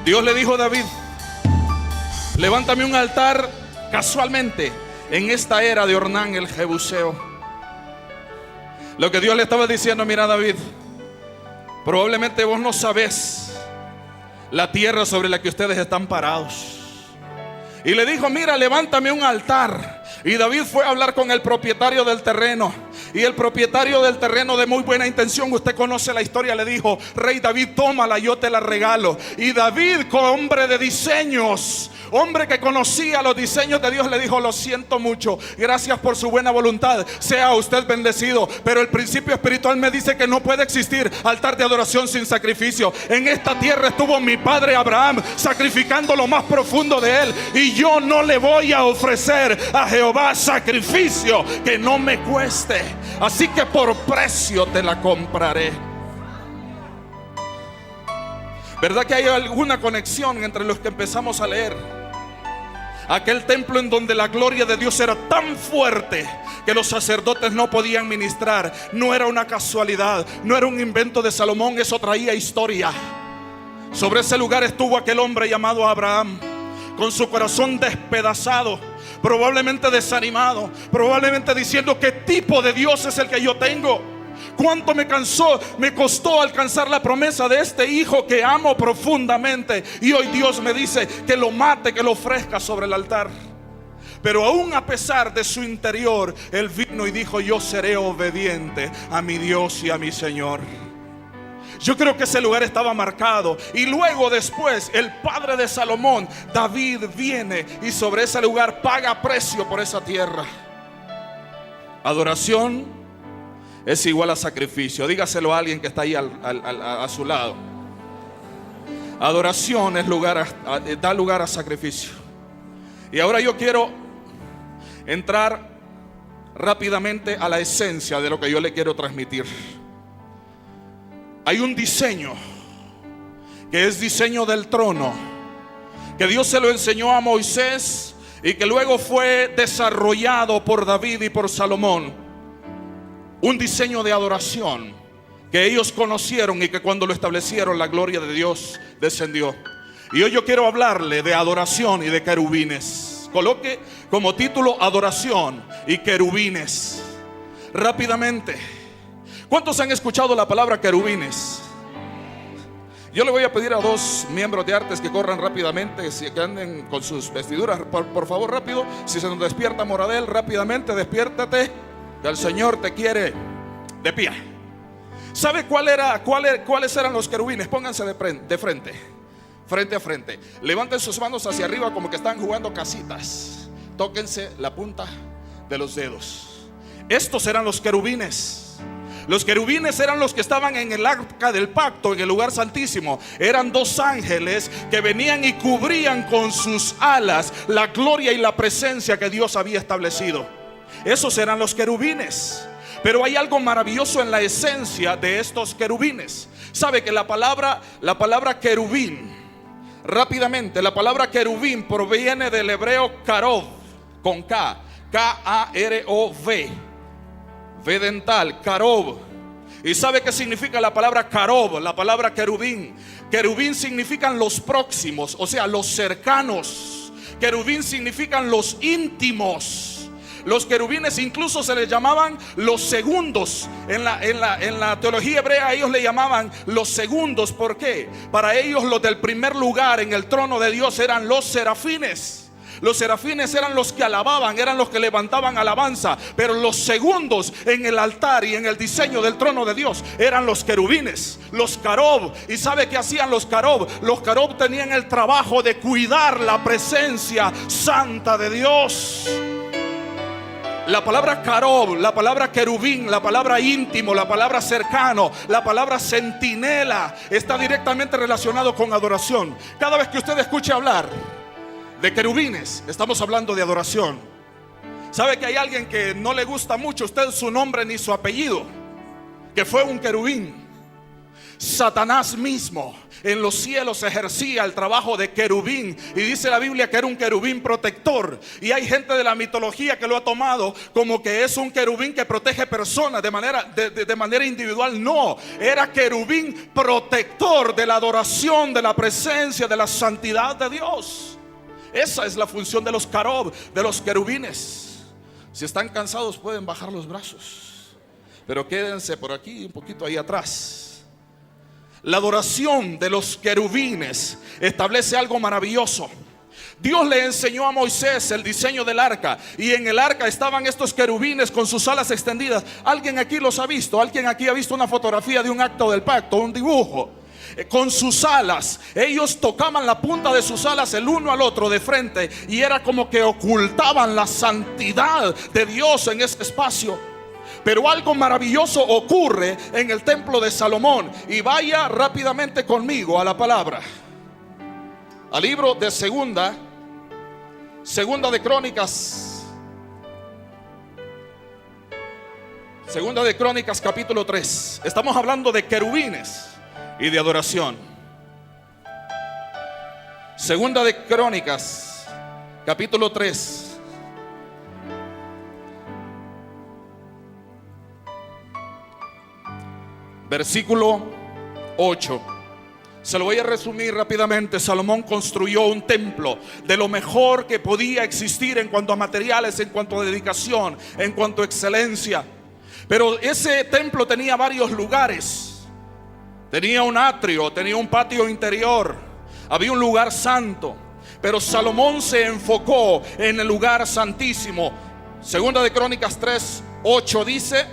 Dios le dijo a David: levántame un altar casualmente en esta era de Ornán el Jebuseo. Lo que Dios le estaba diciendo: mira, David, probablemente vos no sabés la tierra sobre la que ustedes están parados. Y le dijo: mira, levántame un altar. Y David fue a hablar con el propietario del terreno. Y el propietario del terreno, de muy buena intención, usted conoce la historia, le dijo: rey David, tómala, yo te la regalo. Y David, hombre de diseños, hombre que conocía los diseños de Dios, le dijo: lo siento mucho, gracias por su buena voluntad, sea usted bendecido, pero el principio espiritual me dice que no puede existir altar de adoración sin sacrificio. En esta tierra estuvo mi padre Abraham sacrificando lo más profundo de él, y yo no le voy a ofrecer a Jehová sacrificio que no me cueste. Así que por precio te la compraré. ¿Verdad que hay alguna conexión entre los que empezamos a leer? Aquel templo en donde la gloria de Dios era tan fuerte que los sacerdotes no podían ministrar. No era una casualidad, no era un invento de Salomón, eso traía historia. Sobre ese lugar estuvo aquel hombre llamado Abraham, con su corazón despedazado, probablemente desanimado, probablemente diciendo: ¿qué tipo de Dios es el que yo tengo? ¿Cuánto me costó alcanzar la promesa de este hijo que amo profundamente? Y hoy Dios me dice que lo mate, que lo ofrezca sobre el altar. Pero aún a pesar de su interior, él vino y dijo: yo seré obediente a mi Dios y a mi Señor. Yo creo que ese lugar estaba marcado. Y luego después el padre de Salomón, David, viene y sobre ese lugar paga precio por esa tierra. Adoración es igual a sacrificio. Dígaselo a alguien que está ahí a su lado. Adoración es da lugar a sacrificio. Y ahora yo quiero entrar rápidamente a la esencia de lo que yo le quiero transmitir. Hay un diseño que es diseño del trono, que Dios se lo enseñó a Moisés y que luego fue desarrollado por David y por Salomón. Un diseño de adoración que ellos conocieron y que cuando lo establecieron, la gloria de Dios descendió. Y hoy yo quiero hablarle de adoración y de querubines. Coloque como título: adoración y querubines. Rápidamente, ¿cuántos han escuchado la palabra querubines? Yo le voy a pedir a dos miembros de artes que corran rápidamente, que anden con sus vestiduras, por favor, rápido. Si se nos despierta Moradel, rápidamente, despiértate, que el Señor te quiere de pie. ¿Sabe cuáles eran los querubines? Pónganse de frente, frente a frente. Levanten sus manos hacia arriba como que están jugando casitas. Tóquense la punta de los dedos. Estos eran los querubines. Los querubines eran los que estaban en el arca del pacto, en el lugar santísimo. Eran dos ángeles que venían y cubrían con sus alas la gloria y la presencia que Dios había establecido. Esos eran los querubines. Pero hay algo maravilloso en la esencia de estos querubines. Sabe que la palabra querubín, rápidamente, la palabra querubín proviene del hebreo karov, con K, K-A-R-O-V, V dental, karov. ¿Y sabe qué significa la palabra karov? La palabra querubín. Querubín significan los próximos, o sea, los cercanos. Querubín significan los íntimos. Los querubines incluso se les llamaban los segundos. En la teología hebrea ellos le llamaban los segundos. ¿Por qué? Para ellos los del primer lugar en el trono de Dios eran los serafines. Los serafines eran los que alababan, eran los que levantaban alabanza. Pero los segundos en el altar y en el diseño del trono de Dios eran los querubines, los karov. ¿Y sabe qué hacían los karov? Los karov tenían el trabajo de cuidar la presencia santa de Dios. La palabra karov, la palabra querubín, la palabra íntimo, la palabra cercano, la palabra centinela está directamente relacionado con adoración. Cada vez que usted escuche hablar de querubines, estamos hablando de adoración. ¿Sabe que hay alguien que no le gusta mucho usted su nombre ni su apellido? Que fue un querubín. Satanás mismo en los cielos ejercía el trabajo de querubín, y dice la Biblia que era un querubín protector. Y hay gente de la mitología que lo ha tomado como que es un querubín que protege personas de manera individual. No, era querubín protector de la adoración, de la presencia, de la santidad de Dios. Esa es la función de los carob, de los querubines. Si están cansados pueden bajar los brazos, pero quédense por aquí, un poquito ahí atrás. La adoración de los querubines establece algo maravilloso. Dios le enseñó a Moisés el diseño del arca, y en el arca estaban estos querubines con sus alas extendidas. ¿Alguien aquí los ha visto? ¿Alguien aquí ha visto una fotografía de un acto del pacto, un dibujo? Con sus alas, ellos tocaban la punta de sus alas el uno al otro de frente, y era como que ocultaban la santidad de Dios en ese espacio. Pero algo maravilloso ocurre en el templo de Salomón, y vaya rápidamente conmigo a la palabra, al libro de Segunda de Crónicas, Segunda de Crónicas capítulo 3. Estamos hablando de querubines y de adoración. Segunda de Crónicas capítulo 3. Versículo 8. Se lo voy a resumir rápidamente. Salomón construyó un templo de lo mejor que podía existir en cuanto a materiales, en cuanto a dedicación, en cuanto a excelencia. Pero ese templo tenía varios lugares. Tenía un atrio, tenía un patio interior, había un lugar santo. Pero Salomón se enfocó en el lugar santísimo. Segunda de Crónicas 3, 8 dice: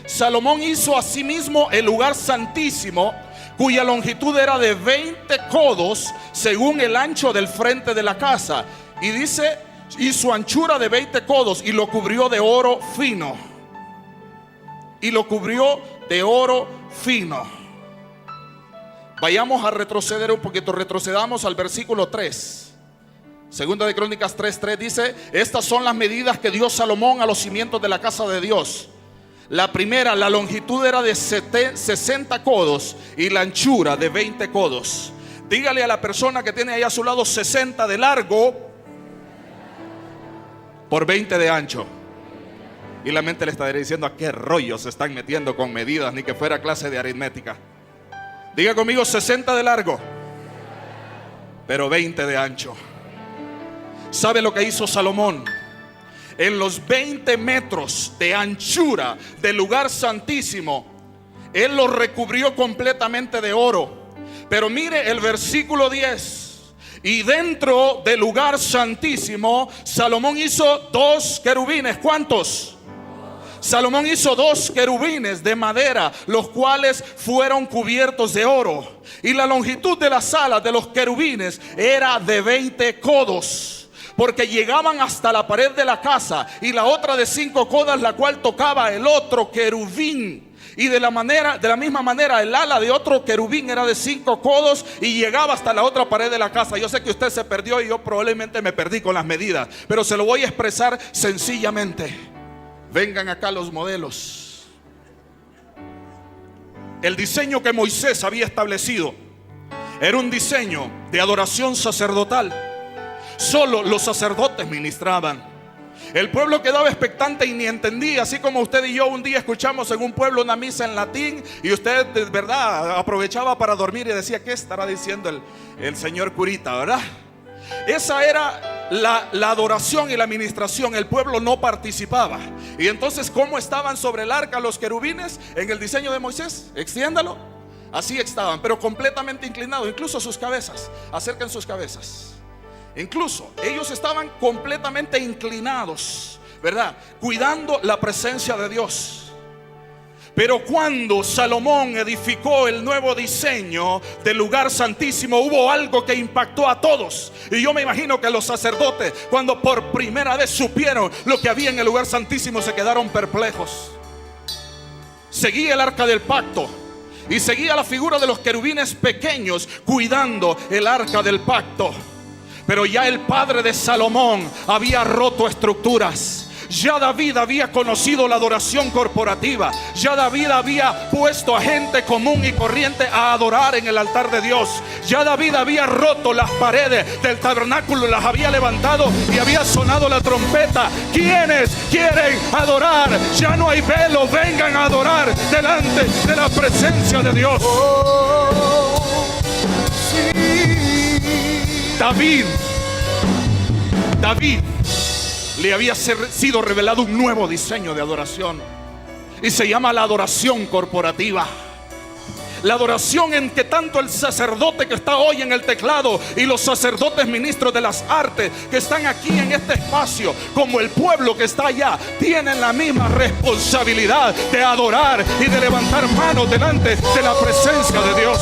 Salomón hizo asimismo el lugar santísimo, cuya longitud era de 20 codos según el ancho del frente de la casa. Y dice, y su anchura de 20 codos, y lo cubrió de oro fino. Y lo cubrió de oro fino. Vayamos a retroceder un poquito, retrocedamos al versículo 3. Segunda de Crónicas 3:3 dice: estas son las medidas que dio Salomón a los cimientos de la casa de Dios. La primera, la longitud era de 60 codos y la anchura de 20 codos. Dígale a la persona que tiene ahí a su lado: 60 de largo por 20 de ancho. Y la mente le estaría diciendo: ¿a qué rollo se están metiendo con medidas? Ni que fuera clase de aritmética. Diga conmigo: 60 de largo, pero 20 de ancho. ¿Sabe lo que hizo Salomón? En los 20 metros de anchura del lugar santísimo, él lo recubrió completamente de oro. Pero mire el versículo 10. Y dentro del lugar santísimo, Salomón hizo 2 querubines. ¿Cuántos? Salomón hizo 2 querubines de madera, los cuales fueron cubiertos de oro. Y la longitud de las alas de los querubines era de 20 codos. Porque llegaban hasta la pared de la casa, y la otra de 5 codos, la cual tocaba el otro querubín. Y de la misma manera, el ala de otro querubín era de 5 codos y llegaba hasta la otra pared de la casa. Yo sé que usted se perdió y yo probablemente me perdí con las medidas, pero se lo voy a expresar sencillamente. Vengan acá los modelos. El diseño que Moisés había establecido era un diseño de adoración sacerdotal. Solo los sacerdotes ministraban. El pueblo quedaba expectante y ni entendía. Así como usted y yo un día escuchamos en un pueblo una misa en latín, y usted de verdad aprovechaba para dormir y decía: ¿qué estará diciendo el señor curita, verdad? Esa era la adoración y la administración. El pueblo no participaba. Y entonces, ¿cómo estaban sobre el arca los querubines en el diseño de Moisés? Extiéndalo. Así estaban, pero completamente inclinados. Incluso sus cabezas. Acerquen sus cabezas. Incluso ellos estaban completamente inclinados, ¿verdad? Cuidando la presencia de Dios. Pero cuando Salomón edificó el nuevo diseño del lugar santísimo, hubo algo que impactó a todos. Y yo me imagino que los sacerdotes, cuando por primera vez supieron lo que había en el lugar santísimo, se quedaron perplejos. Seguía el arca del pacto y seguía la figura de los querubines pequeños cuidando el arca del pacto. Pero ya el padre de Salomón había roto estructuras. Ya David había conocido la adoración corporativa. Ya David había puesto a gente común y corriente a adorar en el altar de Dios. Ya David había roto las paredes del tabernáculo, las había levantado y había sonado la trompeta. ¿Quiénes quieren adorar? Ya no hay velo, vengan a adorar delante de la presencia de Dios. David le había sido revelado un nuevo diseño de adoración y se llama la adoración corporativa. La adoración en que tanto el sacerdote que está hoy en el teclado y los sacerdotes ministros de las artes que están aquí en este espacio, como el pueblo que está allá, tienen la misma responsabilidad de adorar y de levantar manos delante de la presencia de Dios.